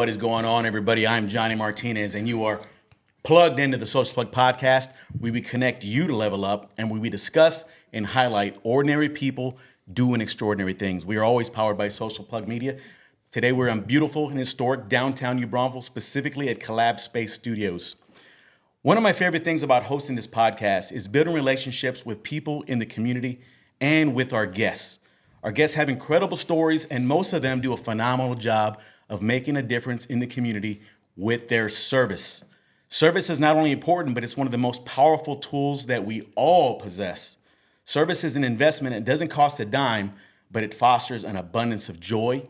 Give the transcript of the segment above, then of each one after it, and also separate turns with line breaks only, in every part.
What is going on, everybody? I'm Johnny Martinez, and you are plugged into the Social Plug podcast, where we connect you to level up and where we discuss and highlight ordinary people doing extraordinary things. We are always powered by Social Plug Media. Today, we're in beautiful and historic downtown New Braunfels, specifically at Collabspace Studios. One of my favorite things about hosting this podcast is building relationships with people in the community and with our guests. Our guests have incredible stories, and most of them do a phenomenal job of making a difference in the community with their service. Service is not only important, but it's one of the most powerful tools that we all possess. Service is an investment. It doesn't cost a dime, but it fosters an abundance of joy,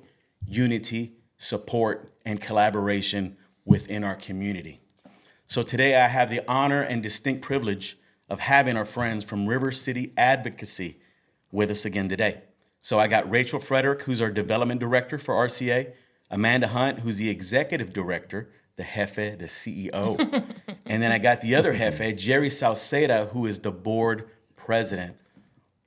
unity, support, and collaboration within our community. So today I have the honor and distinct privilege of having our friends from River City Advocacy with us again today. So I got Rachael Frederick, who's our development director for RCA, Amanda Hunt, who's the executive director, the jefe, the CEO. And then I got the other jefe, Jerry Sauceda, who is the board president.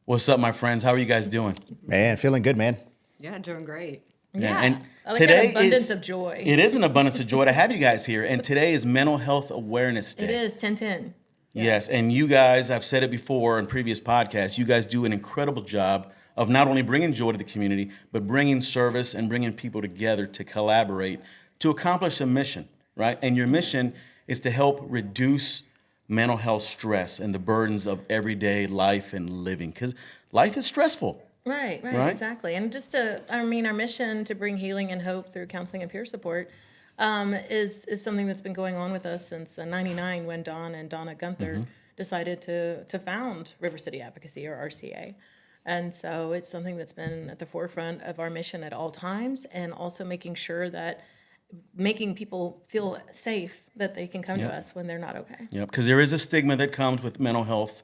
What's up, my friends? How are you guys doing?
Man, feeling good, man.
Yeah, doing great.
Yeah. And
I like
today
that abundance of joy.
It is an abundance of joy to have you guys here. And today is Mental Health Awareness Day.
It is 10/10.
Yes, and you guys, I've said it before in previous podcasts, you guys do an incredible job of not only bringing joy to the community, but bringing service and bringing people together to collaborate to accomplish a mission, right? And your mission is to help reduce mental health stress and the burdens of everyday life and living, because life is stressful.
Right, exactly. And our mission to bring healing and hope through counseling and peer support is something that's been going on with us since '99 when Don and Donna Gunther decided to found River City Advocacy, or RCA. And so it's something that's been at the forefront of our mission at all times, and also making sure that making people feel safe that they can come to us when they're not okay.
Yeah, because there is a stigma that comes with mental health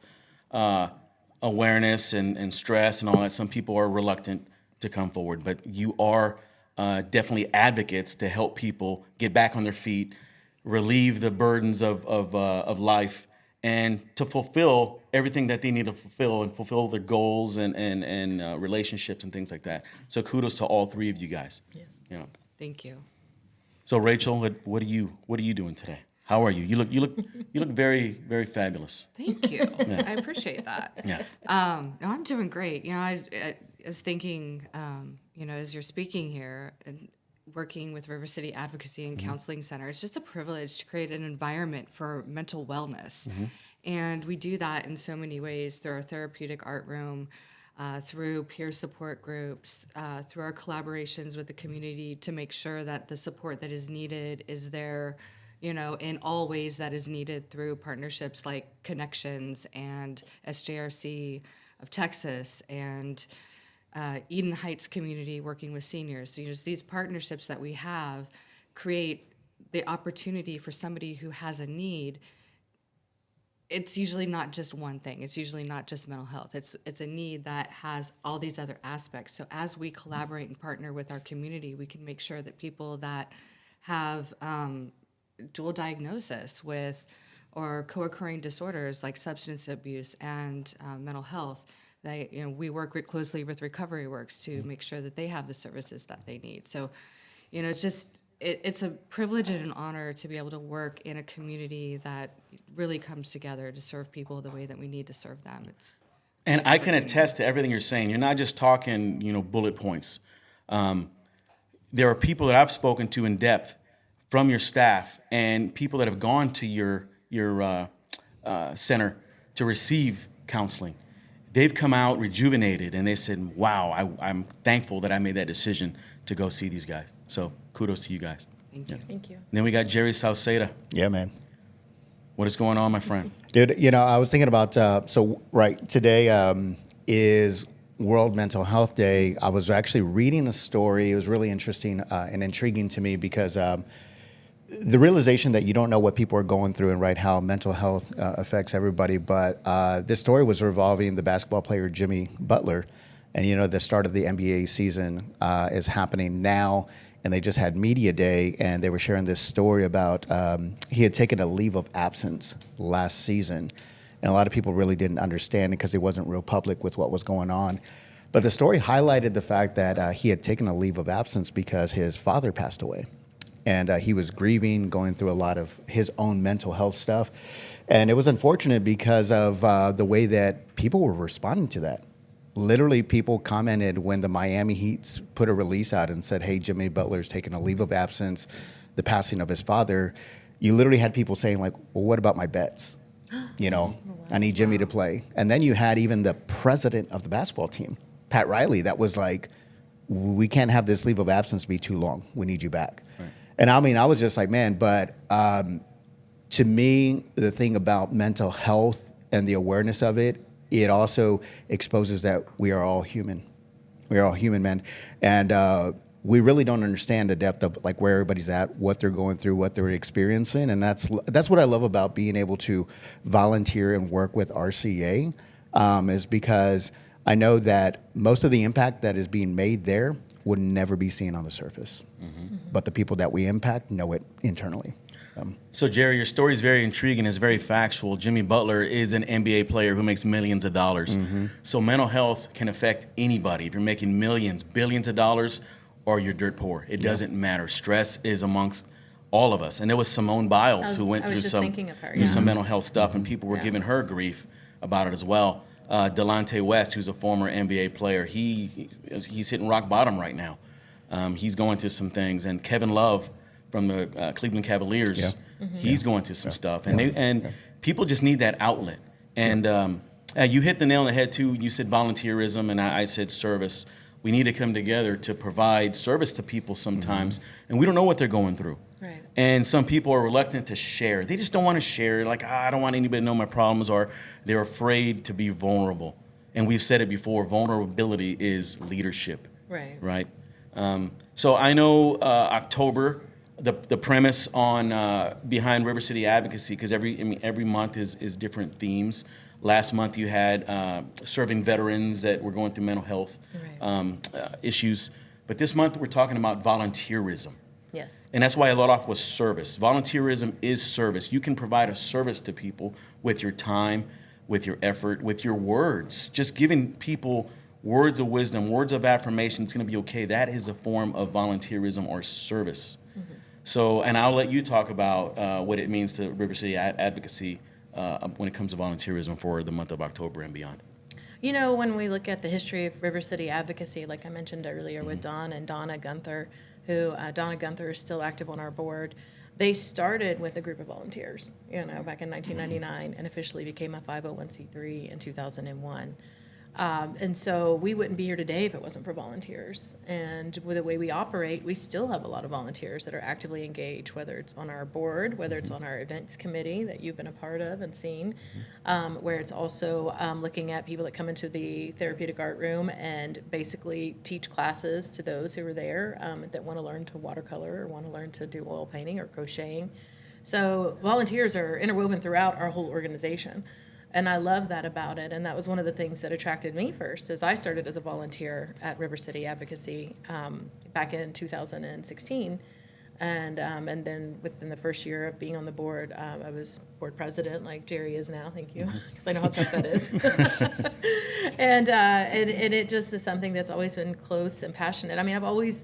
awareness and stress and all that. Some people are reluctant to come forward, but you are definitely advocates to help people get back on their feet, relieve the burdens of life, and to fulfill everything that they need to fulfill and fulfill their goals and relationships and things like that. So kudos to all three of you guys.
Yes.
Yeah.
Thank you.
So Rachael, what are you doing today? How are you? You look very, very fabulous.
Thank you.
Yeah.
I appreciate that.
Yeah.
No, I'm doing great. I was thinking, as you're speaking here and working with River City Advocacy and Counseling Center, it's just a privilege to create an environment for mental wellness. And we do that in so many ways through our therapeutic art room, through peer support groups, through our collaborations with the community to make sure that the support that is needed is there, in all ways that is needed, through partnerships like Connections and SJRC of Texas and Eden Heights community working with seniors. So these partnerships that we have create the opportunity for somebody who has a need. It's usually not just one thing. It's usually not just mental health. It's a need that has all these other aspects. So as we collaborate and partner with our community, we can make sure that people that have dual diagnosis with or co-occurring disorders like substance abuse and mental health, we work closely with Recovery Works to make sure that they have the services that they need. So, it's a privilege and an honor to be able to work in a community that really comes together to serve people the way that we need to serve them.
And I can attest to everything you're saying. You're not just talking, bullet points. There are people that I've spoken to in depth from your staff and people that have gone to your center to receive counseling. They've come out rejuvenated, and they said, wow, I'm thankful that I made that decision to go see these guys. So kudos to you guys.
Thank you. Thank you.
And then we got Jerry Sauceda.
Yeah, man.
What is going on, my friend?
Dude, I was thinking about, today is World Mental Health Day. I was actually reading a story. It was really interesting and intriguing to me because the realization that you don't know what people are going through and how mental health affects everybody. But this story was revolving the basketball player Jimmy Butler. And, the start of the NBA season is happening now. And they just had media day, and they were sharing this story about he had taken a leave of absence last season. And a lot of people really didn't understand it because he wasn't real public with what was going on. But the story highlighted the fact that he had taken a leave of absence because his father passed away. and he was grieving, going through a lot of his own mental health stuff. And it was unfortunate because of the way that people were responding to that. Literally, people commented when the Miami Heats put a release out and said, hey, Jimmy Butler's taking a leave of absence, the passing of his father. You literally had people saying, like, well, what about my bets? You know, I need Jimmy to play. And then you had even the president of the basketball team, Pat Riley, that was like, we can't have this leave of absence be too long. We need you back. Right. And I mean, I was just like, man, but to me, the thing about mental health and the awareness of it, it also exposes that we are all human. We are all human, men. And we really don't understand the depth of like where everybody's at, what they're going through, what they're experiencing. And that's what I love about being able to volunteer and work with RCA, is because I know that most of the impact that is being made there would never be seen on the surface. Mm-hmm. But the people that we impact know it internally.
So, Jerry, your story is very intriguing. It's very factual. Jimmy Butler is an NBA player who makes millions of dollars. Mm-hmm. So mental health can affect anybody. If you're making millions, billions of dollars, or you're dirt poor, it doesn't matter. Stress is amongst all of us. And there was Simone Biles who went through some mental health stuff, and people were giving her grief about it as well. Delonte West, who's a former NBA player, he's hitting rock bottom right now. He's going through some things. And Kevin Love from the Cleveland Cavaliers, he's going through some stuff. And people just need that outlet. And you hit the nail on the head, too. You said volunteerism, and I said service. We need to come together to provide service to people sometimes, and we don't know what they're going through. Right. And some people are reluctant to share. They just don't want to share. Like, I don't want anybody to know my problems, or they're afraid to be vulnerable. And we've said it before, vulnerability is leadership. Right? So I know October, the premise on behind River City Advocacy, because every month is different themes. Last month you had serving veterans that were going through mental health issues. But this month we're talking about volunteerism.
Yes.
And that's why I led off with service. Volunteerism is service. You can provide a service to people with your time, with your effort, with your words. Just giving people words of wisdom, words of affirmation, it's going to be okay. That is a form of volunteerism or service. Mm-hmm. So, and I'll let you talk about what it means to River City Advocacy when it comes to volunteerism for the month of October and beyond.
You know, when we look at the history of River City Advocacy, like I mentioned earlier with Don and Donna Gunther, who Donna Gunther is still active on our board, they started with a group of volunteers, back in 1999 and officially became a 501c3 in 2001. And so we wouldn't be here today if it wasn't for volunteers. And with the way we operate, we still have a lot of volunteers that are actively engaged, whether it's on our board, whether it's on our events committee that you've been a part of and seen, where it's also looking at people that come into the therapeutic art room and basically teach classes to those who are there that want to learn to watercolor or want to learn to do oil painting or crocheting. So volunteers are interwoven throughout our whole organization. And I love that about it. And that was one of the things that attracted me first, as I started as a volunteer at River City Advocacy back in 2016. And then within the first year of being on the board, I was board president, like Jerry is now. Thank you, because I know how tough that is. and it just is something that's always been close and passionate. I mean, I've always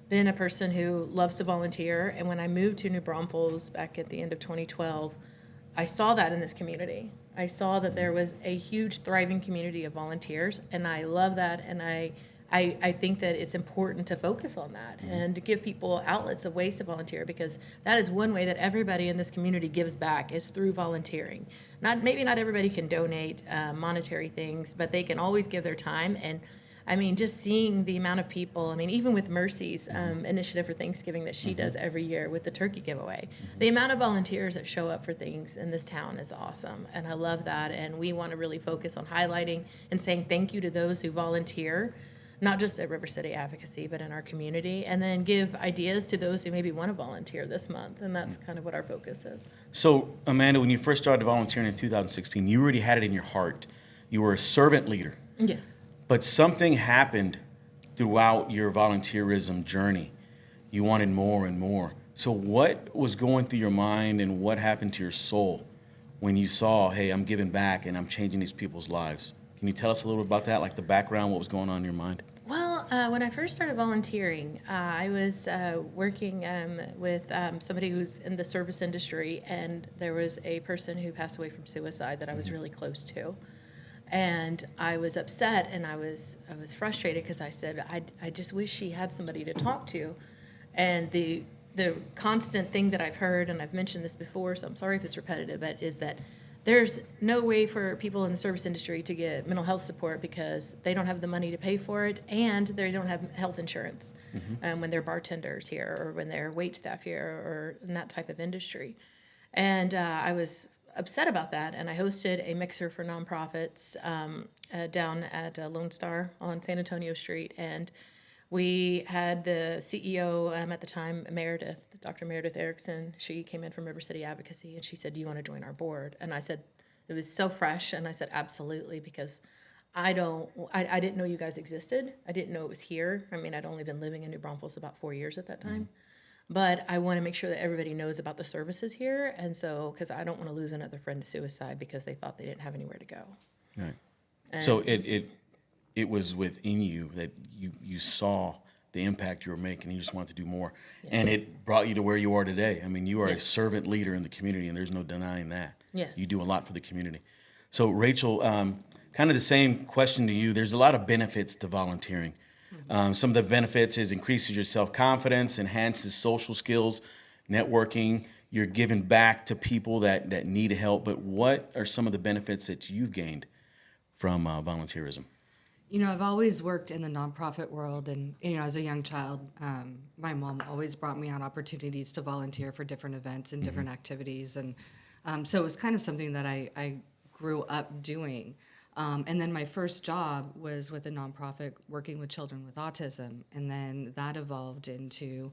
been a person who loves to volunteer. And when I moved to New Braunfels back at the end of 2012, I saw that in this community. I saw that there was a huge thriving community of volunteers, and I love that, and I think that it's important to focus on that and to give people outlets of ways to volunteer, because that is one way that everybody in this community gives back, is through volunteering. Maybe not everybody can donate monetary things, but they can always give their time. And I mean, just seeing the amount of people, even even Mercy's initiative for Thanksgiving that she does every year with the turkey giveaway, the amount of volunteers that show up for things in this town is awesome. And I love that. And we want to really focus on highlighting and saying thank you to those who volunteer, not just at River City Advocacy, but in our community, and then give ideas to those who maybe want to volunteer this month. And that's kind of what our focus is.
So, Amanda, when you first started volunteering in 2016, you already had it in your heart. You were a servant leader.
Yes.
But something happened throughout your volunteerism journey. You wanted more and more. So what was going through your mind, and what happened to your soul when you saw, hey, I'm giving back and I'm changing these people's lives? Can you tell us a little bit about that, like the background, what was going on in your mind?
Well, When I first started volunteering, I was working with somebody who's in the service industry, and there was a person who passed away from suicide that I was really close to. And I was upset, and I was frustrated because I said, I just wish she had somebody to talk to. And the constant thing that I've heard, and I've mentioned this before, so I'm sorry if it's repetitive, but is that there's no way for people in the service industry to get mental health support because they don't have the money to pay for it, and they don't have health insurance when they're bartenders here or when they're wait staff here or in that type of industry. And I was upset about that, and I hosted a mixer for nonprofits down at Lone Star on San Antonio Street, and we had the CEO at the time, Meredith, Dr. Meredith Erickson. She came in from River City Advocacy, and she said, "Do you want to join our board?" And I said, it was so fresh, and I said, "Absolutely," because I didn't know you guys existed. I didn't know it was here. I mean, I'd only been living in New Braunfels about 4 years at that time. But I want to make sure that everybody knows about the services here, and so, because I don't want to lose another friend to suicide because they thought they didn't have anywhere to go.
Right. So it was within you that you saw the impact you were making, and you just wanted to do more. Yes. And it brought you to where you are today. I mean, you are a servant leader in the community, and there's no denying that.
Yes.
You do a lot for the community. So, Rachel, kind of the same question to you. There's a lot of benefits to volunteering. Some of the benefits is increases your self-confidence, enhances social skills, networking. You're giving back to people that need help. But what are some of the benefits that you've gained from volunteerism?
You know, I've always worked in the nonprofit world, and as a young child, my mom always brought me on opportunities to volunteer for different events and different activities, and so it was kind of something that I grew up doing. And then my first job was with a nonprofit working with children with autism, and then that evolved into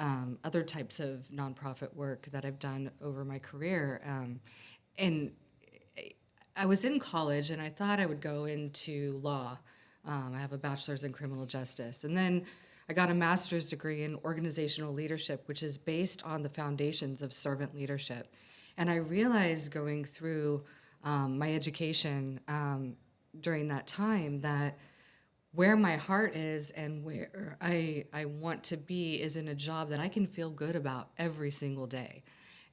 other types of nonprofit work that I've done over my career. And I was in college, and I thought I would go into law. I have a bachelor's in criminal justice. And then I got a master's degree in organizational leadership, which is based on the foundations of servant leadership. And I realized going through my education during that time that where my heart is and where I want to be is in a job that I can feel good about every single day.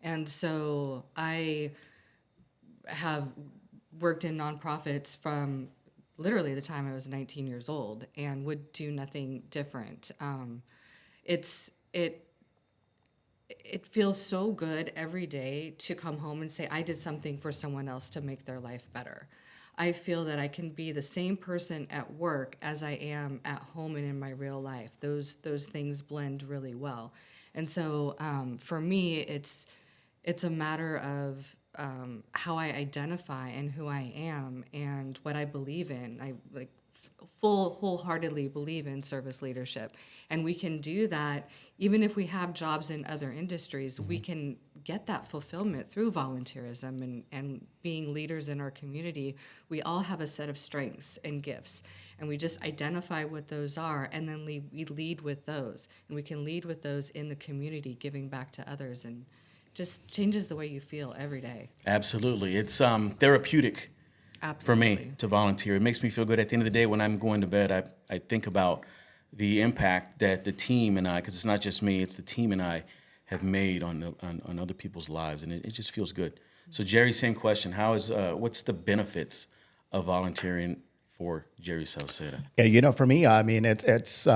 And so I have worked in nonprofits from literally the time I was 19 years old and would do nothing different. It feels so good every day to come home and say, I did something for someone else to make their life better. I feel that I can be the same person at work as I am at home and in my real life. Those things blend really well. And so for me, it's a matter of how I identify and who I am and what I believe in. I wholeheartedly believe in service leadership, and we can do that even if we have jobs in other industries. We can get that fulfillment through volunteerism and being leaders in our community. We all have a set of strengths and gifts, and we just identify what those are, and then we lead with those, and we can lead with those in the community, giving back to others, and just changes the way you feel every day.
Absolutely. It's therapeutic. Absolutely. For me to volunteer. It makes me feel good. At the end of the day, when I'm going to bed, I think about the impact that the team and I, because it's not just me, it's the team and I have made on other people's lives, and it just feels good. So Jerry, same question. What's the benefits of volunteering for Jerry Sauceda?
Yeah, for me, I mean, it's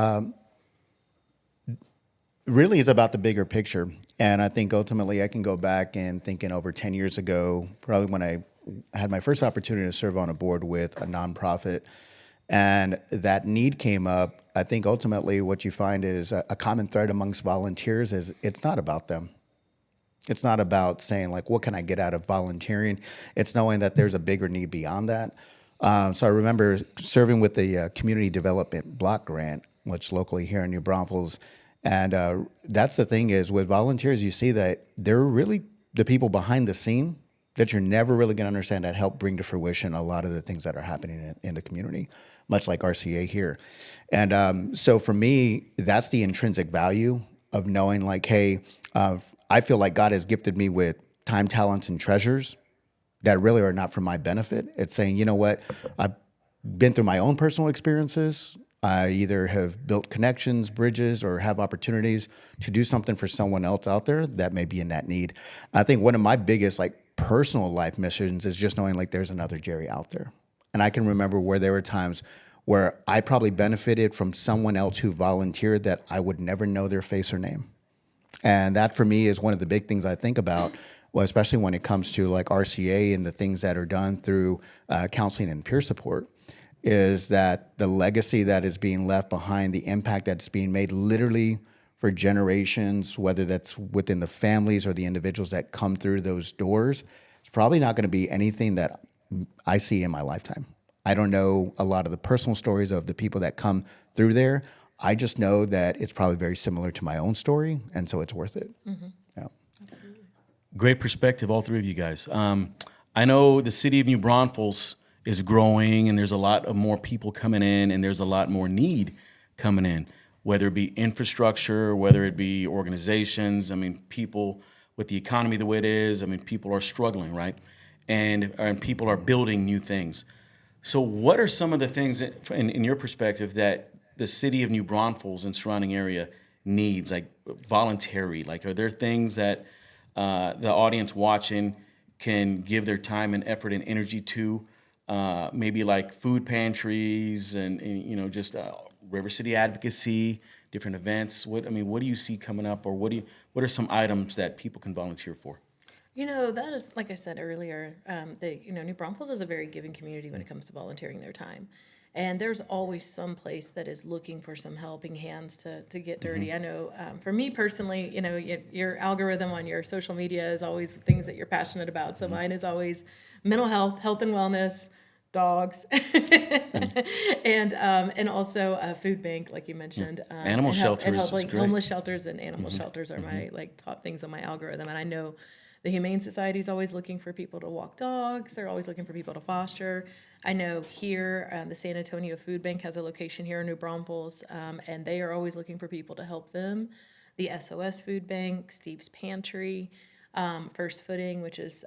really is about the bigger picture. And I think ultimately I can go back and thinking over 10 years ago, probably when I had my first opportunity to serve on a board with a nonprofit, and that need came up. I think ultimately what you find is a common thread amongst volunteers is it's not about them. It's not about saying, like, what can I get out of volunteering? It's knowing that there's a bigger need beyond that. So I remember serving with the Community Development Block Grant, which locally here in New Braunfels. And that's the thing is with volunteers, you see that they're really the people behind the scene that you're never really going to understand that help bring to fruition a lot of the things that are happening in the community, much like RCA here. And so for me, that's the intrinsic value of knowing, like, hey, I feel like God has gifted me with time, talents, and treasures that really are not for my benefit. It's saying, you know what, I've been through my own personal experiences. I either have built connections, bridges, or have opportunities to do something for someone else out there that may be in that need. I think one of my biggest like personal life missions is just knowing like there's another Jerry out there. And I can remember where there were times where I probably benefited from someone else who volunteered that I would never know their face or name. And that for me is one of the big things I think about, well, especially when it comes to like RCA and the things that are done through counseling and peer support, is that the legacy that is being left behind, the impact that's being made literally for generations, whether that's within the families or the individuals that come through those doors, it's probably not going to be anything that I see in my lifetime. I don't know a lot of the personal stories of the people that come through there. I just know that it's probably very similar to my own story, and so it's worth it. Yeah.
Great perspective, all three of you guys. I know the city of New Braunfels is growing, and there's a lot of more people coming in, and there's a lot more need coming in, whether it be infrastructure, whether it be organizations. I mean, people with the economy the way it is, I mean, people are struggling, right? And people are building new things. So what are some of the things that, in your perspective, that the city of New Braunfels and surrounding area needs, like voluntary? Like, are there things that the audience watching can give their time and effort and energy to? Maybe like food pantries and you know, just River City Advocacy, different events. What do you see coming up, or what are some items that people can volunteer for?
You know, that is, like I said earlier, New Braunfels is a very giving community when it comes to volunteering their time. And there's always some place that is looking for some helping hands to get dirty. I know for me personally, you know, your algorithm on your social media is always things that you're passionate about. So mine is always mental health, health and wellness, dogs, and also a food bank, like you mentioned.
Animal shelters
and
is
like
great.
homeless shelters and animal shelters are my like top things on my algorithm. And I know the Humane Society is always looking for people to walk dogs. They're always looking for people to foster. I know here, the San Antonio Food Bank has a location here in New Braunfels, and they are always looking for people to help them. The SOS Food Bank, Steve's Pantry, First Footing, which is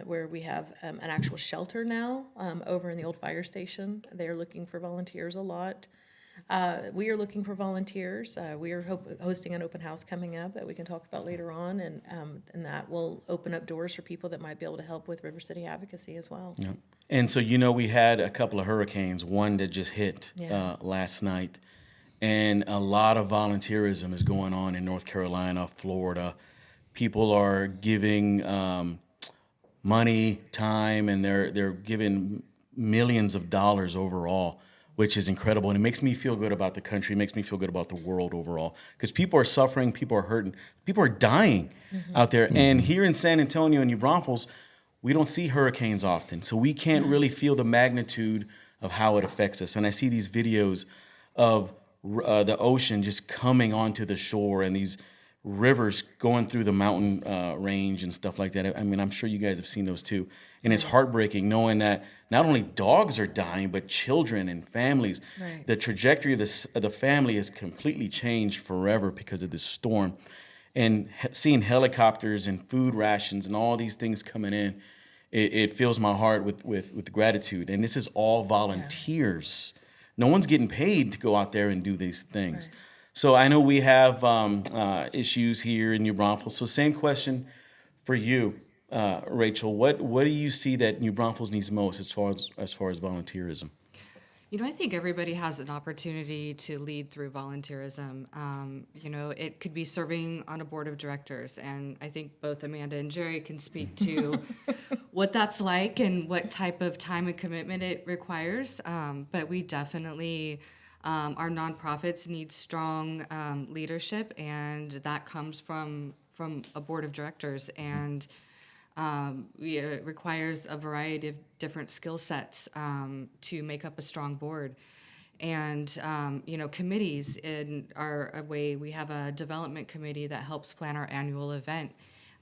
where we have an actual shelter now over in the old fire station. They're looking for volunteers a lot. We are looking for volunteers. We are hosting an open house coming up that we can talk about later on, and that will open up doors for people that might be able to help with River City Advocacy as well.
Yeah. And so, you know, we had a couple of hurricanes, one that just hit last night, and a lot of volunteerism is going on in North Carolina, Florida. People are giving money, time, and they're giving millions of dollars overall, which is incredible. And it makes me feel good about the country. It makes me feel good about the world overall. Because people are suffering, people are hurting, people are dying out there. And here in San Antonio and New Braunfels, we don't see hurricanes often. So we can't really feel the magnitude of how it affects us. And I see these videos of the ocean just coming onto the shore and these rivers going through the mountain range and stuff like that. I mean, I'm sure you guys have seen those too. And it's heartbreaking knowing that not only dogs are dying, but children and families.
Right.
The trajectory of the family has completely changed forever because of this storm. And seeing helicopters and food rations and all these things coming in, it fills my heart with gratitude. And this is all volunteers. No one's getting paid to go out there and do these things. Right. So I know we have issues here in New Braunfels. So same question for you, Rachael. What do you see that New Braunfels needs most as far as volunteerism?
You know, I think everybody has an opportunity to lead through volunteerism. You know, it could be serving on a board of directors, and I think both Amanda and Jerry can speak to what that's like and what type of time and commitment it requires. But we definitely, our nonprofits need strong leadership, and that comes from a board of directors. And it requires a variety of different skill sets to make up a strong board. And, you know, committees are a way. We have a development committee that helps plan our annual event.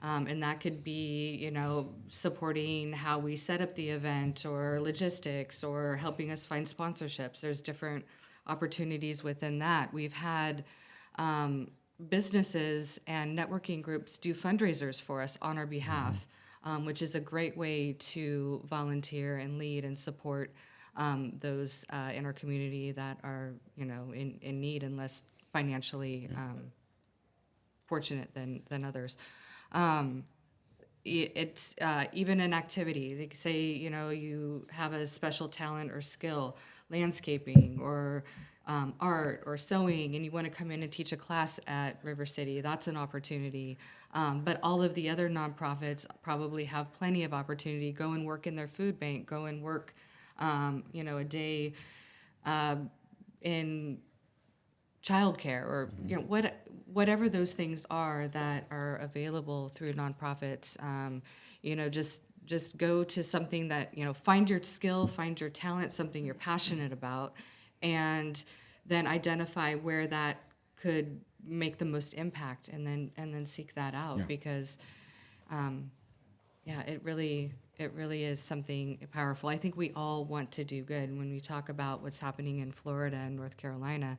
And that could be, you know, supporting how we set up the event or logistics or helping us find sponsorships. There's different opportunities within that. We've had businesses and networking groups do fundraisers for us on our behalf. Which is a great way to volunteer and lead and support those in our community that are, in need and less financially fortunate than others. It's even in activities. Like say, you have a special talent or skill, landscaping or art or sewing, and you want to come in and teach a class at River City. That's an opportunity. But all of the other nonprofits probably have plenty of opportunity. Go and work in their food bank. Go and work, a day in childcare or whatever those things are that are available through nonprofits. Just go to something that find your skill, find your talent, something you're passionate about, and then identify where that could make the most impact, and then seek that out because, it really is something powerful. I think we all want to do good. When we talk about what's happening in Florida and North Carolina,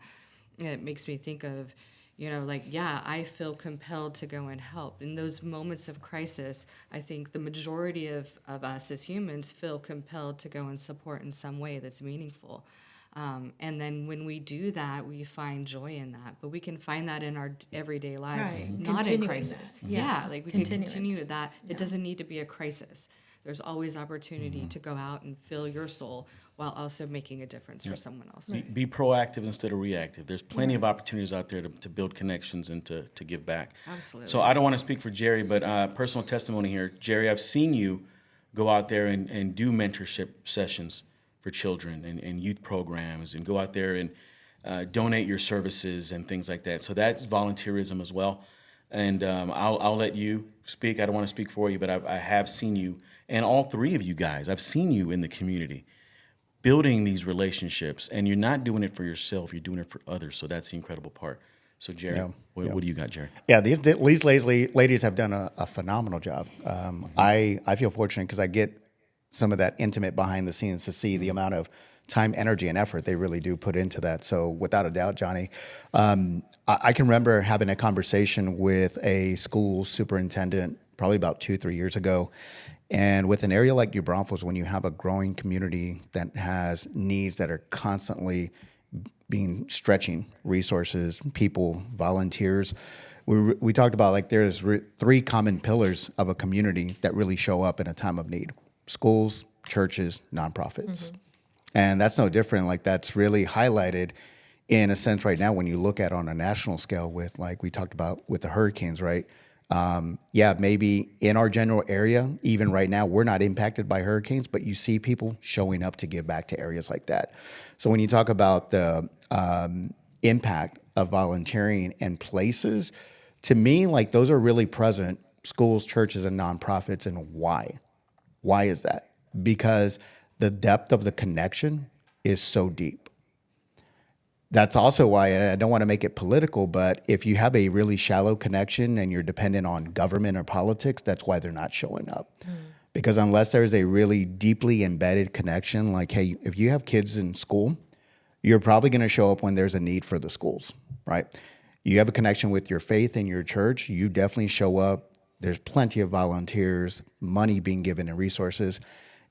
it makes me think of, I feel compelled to go and help. In those moments of crisis, I think the majority of us as humans feel compelled to go and support in some way that's meaningful. And then when we do that, we find joy in that. But we can find that in our everyday lives,
Right.
not
Continuing
in crisis.
that. Yeah.
We can
Continuance.
continue that. It doesn't need to be a crisis. There's always opportunity to go out and fill your soul while also making a difference for someone else.
Be proactive instead of reactive. There's plenty of opportunities out there to build connections and to give back.
Absolutely.
So I don't want to speak for Jerry, but personal testimony here. Jerry, I've seen you go out there and do mentorship sessions for children and youth programs and go out there and donate your services and things like that. So that's volunteerism as well. And I'll let you speak. I don't want to speak for you, but I have seen you, and all three of you guys, I've seen you in the community building these relationships, and you're not doing it for yourself, you're doing it for others. So that's the incredible part. So Jerry, what do you got, Jerry?
Yeah, these ladies have done a phenomenal job. I feel fortunate because I get some of that intimate behind the scenes to see the amount of time, energy, and effort they really do put into that. So without a doubt, Johnny, I can remember having a conversation with a school superintendent probably about 2-3 years ago. And with an area like New Braunfels, when you have a growing community that has needs that are constantly stretching resources, people, volunteers, we talked about there's three common pillars of a community that really show up in a time of need: schools, churches, nonprofits. And that's no different. That's really highlighted in a sense right now when you look at on a national scale with, we talked about with the hurricanes, right? Maybe in our general area, even right now, we're not impacted by hurricanes, but you see people showing up to give back to areas like that. So when you talk about the impact of volunteering in places, to me, those are really present: schools, churches, and nonprofits. And why? Why is that? Because the depth of the connection is so deep. That's also why, and I don't want to make it political, but if you have a really shallow connection and you're dependent on government or politics, that's why they're not showing up. Because unless there's a really deeply embedded connection, hey, if you have kids in school, you're probably going to show up when there's a need for the schools, right? You have a connection with your faith in your church, you definitely show up. There's plenty of volunteers, money being given, and resources.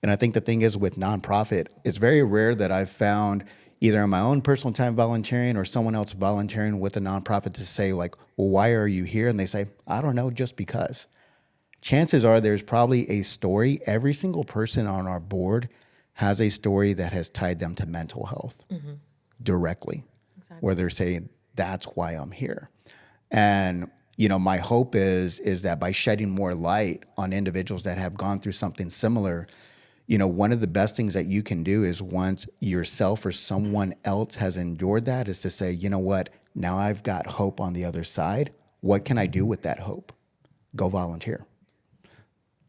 And I think the thing is with nonprofit, it's very rare that I've found either in my own personal time volunteering or someone else volunteering with a nonprofit to say well, why are you here? And they say, I don't know, just because. Chances are there's probably a story. Every single person on our board has a story that has tied them to mental health directly, where they're saying, that's why I'm here. And my hope is that by shedding more light on individuals that have gone through something similar, one of the best things that you can do is once yourself or someone else has endured that is to say, you know what, now I've got hope on the other side. What can I do with that hope? Go volunteer.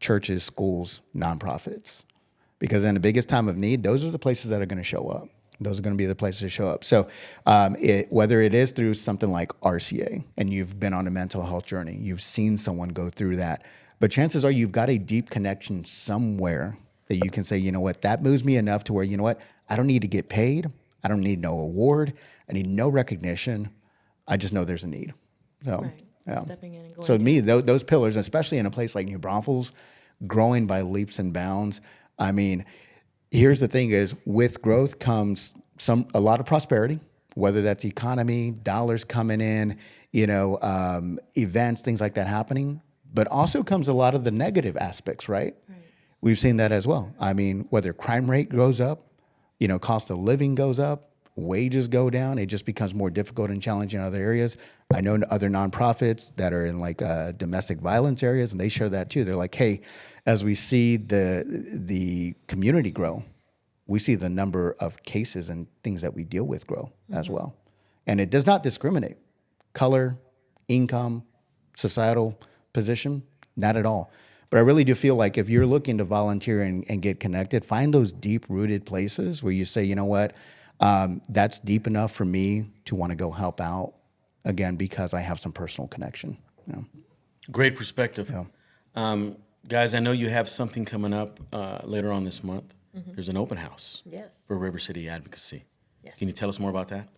Churches, schools, nonprofits. Because in the biggest time of need, those are the places that are going to show up. Those are going to be the places to show up. So whether it is through something like RCA and you've been on a mental health journey, you've seen someone go through that, but chances are you've got a deep connection somewhere that you can say, you know what, that moves me enough to where, you know what, I don't need to get paid. I don't need no award. I need no recognition. I just know there's a need. So,
Stepping in and going.
So to me, those pillars, especially in a place like New Braunfels, growing by leaps and bounds. I mean, here's the thing is with growth comes a lot of prosperity, whether that's economy, dollars coming in, events, things like that happening, but also comes a lot of the negative aspects, right? We've seen that as well. I mean, whether crime rate goes up, cost of living goes up, wages go down, it just becomes more difficult and challenging in other areas. I know other nonprofits that are in like domestic violence areas, and they share that too. They're like, hey, as we see the community grow, we see the number of cases and things that we deal with grow as well. And it does not discriminate. Color, income, societal position, not at all. But I really do feel like if you're looking to volunteer and get connected, find those deep-rooted places where you say, you know what, that's deep enough for me to want to go help out, again, because I have some personal connection.
Great perspective.
Yeah.
Guys, I know you have something coming up later on this month. There's an open house for River City Advocacy.
Yes.
Can you tell us more about that?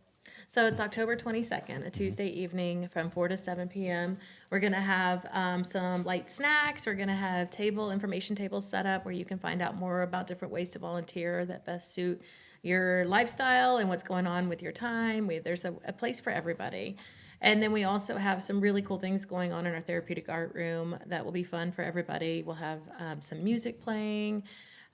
So it's October 22nd, a Tuesday evening from 4 to 7 p.m. We're going to have some light snacks. We're going to have information tables set up where you can find out more about different ways to volunteer that best suit your lifestyle and what's going on with your time. There's a place for everybody. And then we also have some really cool things going on in our therapeutic art room that will be fun for everybody. We'll have some music playing.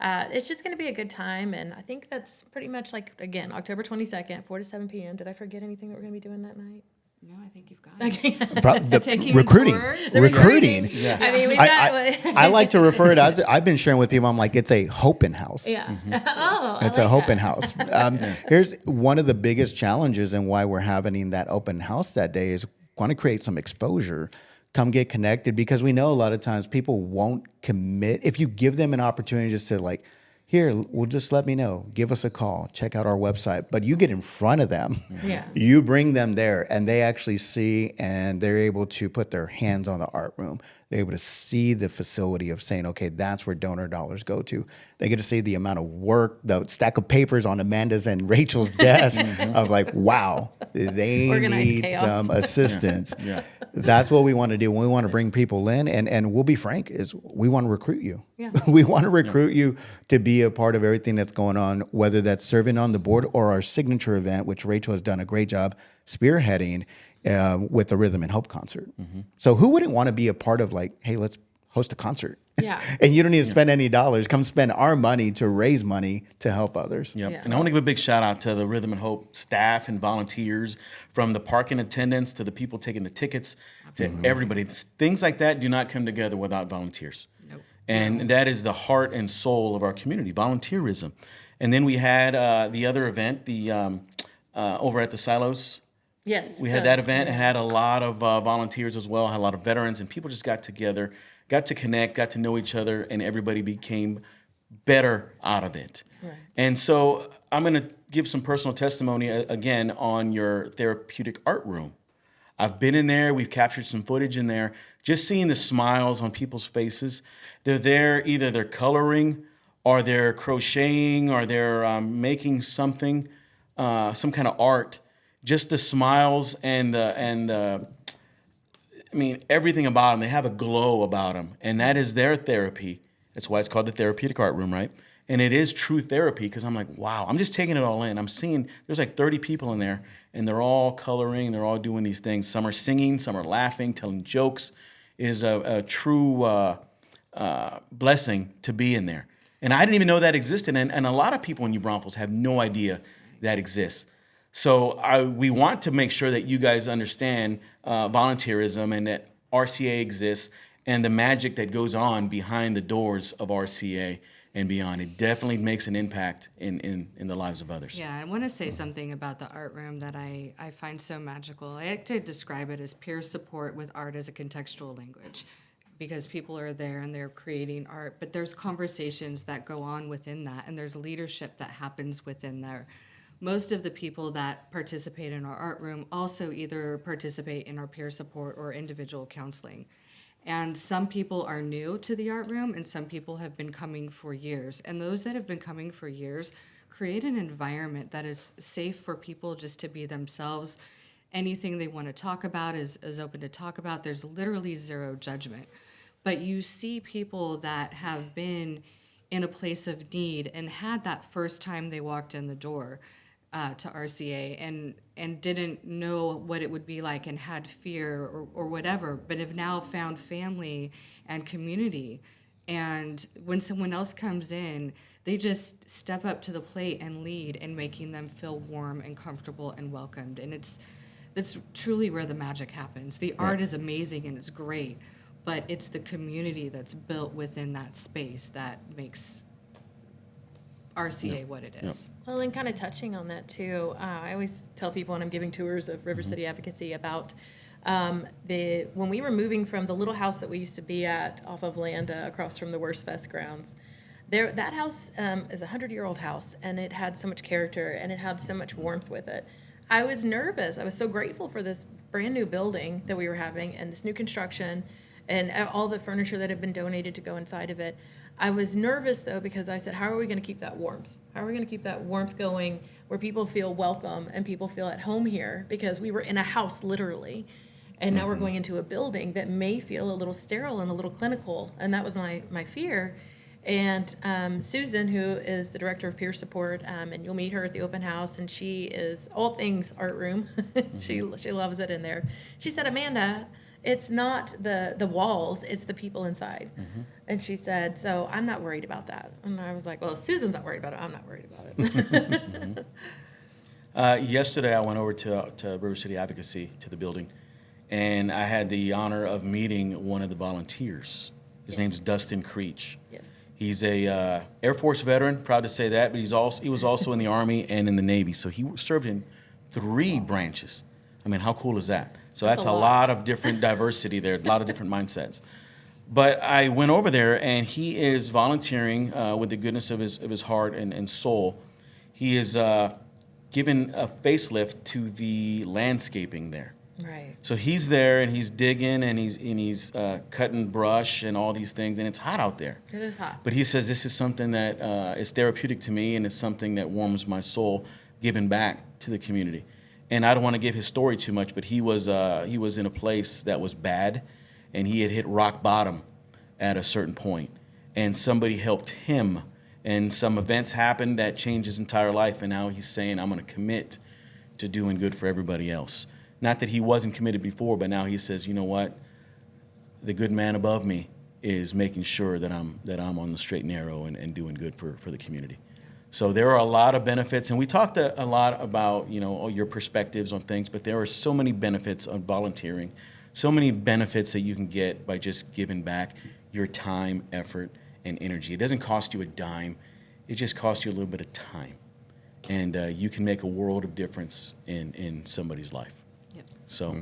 It's just going to be a good time, and I think that's pretty much again, October 22nd, 4 to 7 p.m. Did I forget anything that we're going to be doing that night?
No, I think you've got it.
The
Taking
recruiting.
a tour.
Recruiting.
Yeah.
I mean, we've got...
I like to refer it as, I've been sharing with people, I'm like, it's a hoping house.
Yeah. Oh,
It's a open house. Here's one of the biggest challenges and why we're having that open house that day is want to create some exposure. Come get connected, because we know a lot of times people won't commit. If you give them an opportunity just to like, here, well, just let me know. Give us a call. Check out our website. But you get in front of them.
Yeah.
You bring them there, and they actually see, and they're able to put their hands on the art room. They're able to see the facility of saying, okay, that's where donor dollars go to. They get to see the amount of work, the stack of papers on Amanda's and Rachel's desk of like, wow, they
Organized
need
chaos.
some assistance.
Yeah.
That's what we want to do. We want to bring people in, and we'll be frank, is we want to recruit you.
Yeah.
We want to recruit you to be a part of everything that's going on, whether that's serving on the board or our signature event, which Rachael has done a great job spearheading with the Rhythm and Hope concert. So who wouldn't want to be a part of like, hey, let's host a concert?
Yeah.
And you don't need to spend any dollars. Come spend our money to raise money to help others.
Yep.
Yeah.
And I want to give a big shout out to the Rhythm and Hope staff and volunteers, from the parking attendants to the people taking the tickets to everybody. Things like that do not come together without volunteers.
Nope.
And that is the heart and soul of our community, volunteerism. And then we had the other event, the over at the Silos.
Yes.
We had that event. It had a lot of volunteers as well, had a lot of veterans, and people just got together, got to connect, got to know each other, and everybody became better out of it.
Right.
And so I'm going to give some personal testimony again on your therapeutic art room. I've been in there. We've captured some footage in there. Just seeing the smiles on people's faces. They're there, either they're coloring or they're crocheting or they're making something, some kind of art. Just the smiles and the I mean, everything about them. They have a glow about them, and that is their therapy. That's why it's called the therapeutic art room, right? And it is true therapy, because I'm like, wow, I'm just taking it all in. I'm seeing there's like 30 people in there, and they're all coloring, they're all doing these things. Some are singing, some are laughing, telling jokes. It is a true blessing to be in there. And I didn't even know that existed, and a lot of people in New Braunfels have no idea that exists. So we want to make sure that you guys understand volunteerism and that RCA exists and the magic that goes on behind the doors of RCA and beyond. It definitely makes an impact in the lives of others.
Yeah, I want to say something about the art room that I find so magical. I like to describe it as peer support with art as a contextual language, because people are there and they're creating art, but there's conversations that go on within that, and there's leadership that happens within there. Most of the people that participate in our art room also either participate in our peer support or individual counseling. And some people are new to the art room, and some people have been coming for years. And those that have been coming for years create an environment that is safe for people just to be themselves. Anything they want to talk about is open to talk about. There's literally zero judgment. But you see people that have been in a place of need and had that first time they walked in the door to RCA and didn't know what it would be like and had fear or whatever, but have now found family and community. And when someone else comes in, they just step up to the plate and lead in making them feel warm and comfortable and welcomed. And that's truly where the magic happens. The art is amazing and it's great, but it's the community that's built within that space that makes RCA what it is.
Well, and kind of touching on that too, I always tell people when I'm giving tours of River City Advocacy about when we were moving from the little house that we used to be at off of Landa across from the Worst Fest grounds. That house is a 100-year-old house, and it had so much character and it had so much warmth with it. I was nervous. I was so grateful for this brand new building that we were having and this new construction and all the furniture that had been donated to go inside of it. I was nervous, though, because I said, how are we going to keep that warmth? How are we going to keep that warmth going where people feel welcome and people feel at home here? Because we were in a house, literally, and now we're going into a building that may feel a little sterile and a little clinical, and that was my fear. And Susan, who is the director of peer support, and you'll meet her at the open house, and she is all things art room. She loves it in there. She said, Amanda, it's not the walls, it's the people inside. And she said, so I'm not worried about that. And I was like, well, Susan's not worried about it. I'm not worried about it.
Yesterday, I went over to River City Advocacy, to the building, and I had the honor of meeting one of the volunteers. His name's Dustin Creech.
Yes.
He's a Air Force veteran, proud to say that, but he was also in the Army and in the Navy, so he served in 3 branches. I mean, how cool is that? So that's a lot of different diversity there, a lot of different mindsets. But I went over there, and he is volunteering with the goodness of his heart and soul. He is given a facelift to the landscaping there.
Right.
So he's there, and he's digging, and he's cutting brush and all these things, and it's hot out there.
It is hot.
But he says, this is something that is therapeutic to me, and it's something that warms my soul, giving back to the community. And I don't want to give his story too much, but he was in a place that was bad, and he had hit rock bottom at a certain point, and somebody helped him, and some events happened that changed his entire life, and now he's saying, I'm going to commit to doing good for everybody else. Not that he wasn't committed before, but now he says, you know what? The good man above me is making sure that I'm on the straight and narrow and doing good for the community. So there are a lot of benefits, and we talked a lot about, all your perspectives on things, but there are so many benefits of volunteering, so many benefits that you can get by just giving back your time, effort, and energy. It doesn't cost you a dime. It just costs you a little bit of time. And you can make a world of difference in somebody's life.
Yep.
So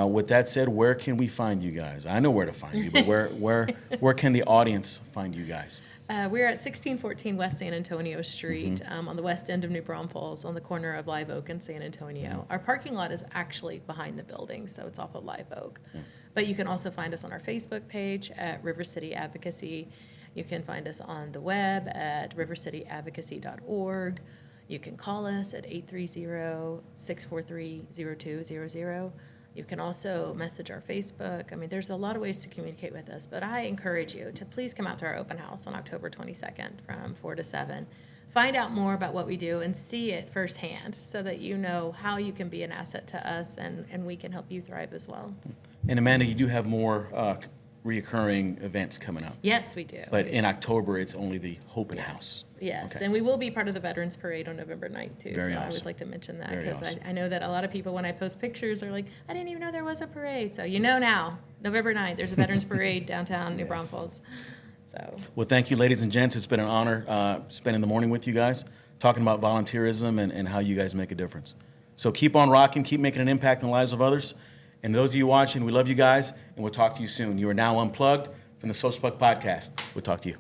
with that said, where can we find you guys? I know where to find you, but where can the audience find you guys?
We're at 1614 West San Antonio Street, on the west end of New Braunfels, on the corner of Live Oak and San Antonio. Our parking lot is actually behind the building, so it's off of Live Oak. But you can also find us on our Facebook page at River City Advocacy. You can find us on the web at rivercityadvocacy.org. You can call us at 830-643-0200. You can also message our Facebook. I mean, there's a lot of ways to communicate with us, but I encourage you to please come out to our open house on October 22nd from 4 to 7. Find out more about what we do and see it firsthand so that you know how you can be an asset to us and we can help you thrive as well.
And Amanda, you do have more reoccurring events coming up.
Yes, we do.
But in October, it's only the Open House.
Yes,
Okay.
and we will be part of the Veterans Parade on November 9th, too.
Very
so I
awesome.
always like to mention that
Very
because
awesome.
I know that a lot of people, when I post pictures, are like, I didn't even know there was a parade. So you know now, November 9th, there's a Veterans Parade downtown New Braunfels. So
Well, thank you, ladies and gents. It's been an honor spending the morning with you guys, talking about volunteerism and how you guys make a difference. So keep on rocking, keep making an impact in the lives of others. And those of you watching, we love you guys, and we'll talk to you soon. You are now unplugged from the Social Plug Podcast. We'll talk to you.